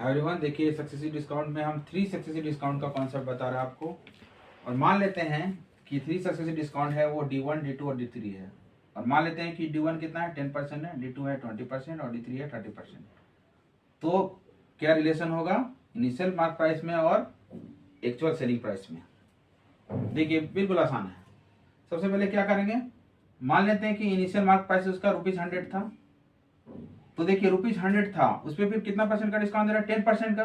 Everyone, देखिए successive discount में हम 3 सक्सेसिव डिस्काउंट का कॉन्सेप्ट बता रहे हैं आपको। और मान लेते हैं कि 3 सक्सेसिव डिस्काउंट है वो D1, D2 और D3 है। और मान लेते हैं कि D1 कितना है 10% है, D2 है 20% और D3 है 30%। तो क्या रिलेशन होगा इनिशियल मार्क प्राइस में और एक्चुअल सेलिंग प्राइस में? देखिए बिल्कुल आसान है। सबसे पहले क्या करेंगे, मान लेते हैं कि इनिशियल मार्क प्राइस उसका ₹100 था। तो देखिए ₹100 था, उस पर फिर कितना परसेंट का डिस्काउंट दे रहा है? 10% का।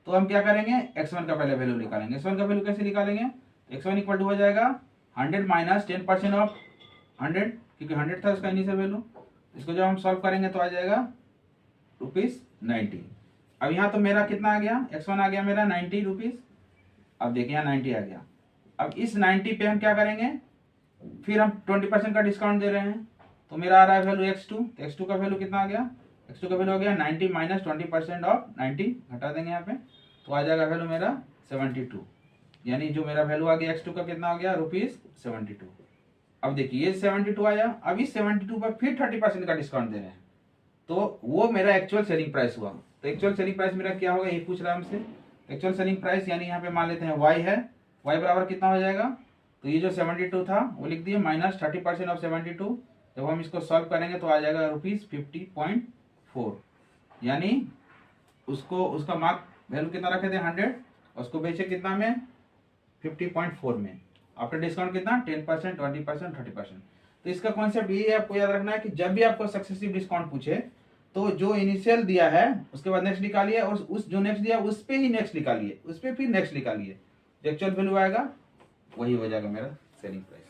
तो हम क्या करेंगे, x1 का पहले वैल्यू निकालेंगे। x1 का वैल्यू कैसे निकालेंगे? x1 इक्वल टू हो जाएगा 100 माइनस 10% ऑफ 100, क्योंकि 100 था उसका इनिशियल वैल्यू। इसको जब हम सॉल्व करेंगे तो आ जाएगा ₹90। अब यहाँ तो मेरा कितना आ गया, x1 आ गया मेरा 90 रुपीज। अब देखिए यहाँ 90 आ गया। अब इस 90 पे हम क्या करेंगे, फिर हम 20% का डिस्काउंट दे रहे हैं, तो मेरा आ रहा है वैल्यू x2। तो x2 का वैल्यू कितना आ गया? x2 का वैल्यू हो गया 90 माइनस 20% ऑफ 90, घटा देंगे यहाँ पे, तो आ जाएगा वैल्यू मेरा 72। यानी जो मेरा वैल्यू आ गया x2 का कितना हो गया, ₹72। अब देखिए ये 72 आया। अब इस 72 पर फिर 30% का डिस्काउंट दे रहे हैं, तो वो मेरा एक्चुअल सेलिंग प्राइस हुआ। तो एक्चुअल सेलिंग प्राइस मेरा क्या होगा, ये पूछ रहा है हमसे। एक्चुअल सेलिंग प्राइस यानी यहाँ पे मान लेते हैं y है, y बराबर कितना हो जाएगा, तो ये जो 72 था वो लिख दिए माइनस 30% ऑफ 72। जब हम इसको सॉल्व करेंगे तो आ जाएगा ₹50.4। यानी उसको उसका मार्क वैल्यू कितना रखे थे 100, और उसको बेचे कितना में 50.4 में। आफ्टर डिस्काउंट कितना 10%, 20%, 30%। तो इसका कॉन्सेप्ट ये आपको याद रखना है कि जब भी आपको सक्सेसिव डिस्काउंट पूछे तो जो इनिशियल दिया है उसके बाद नेक्स्ट निकालिए, और उस जो नेक्स्ट दिया उस पे ही नेक्स्ट निकालिए, उस पे फिर नेक्स्ट निकालिए। जो एक्चुअल वैल्यू आएगा वही हो जाएगा मेरा सेलिंग प्राइस।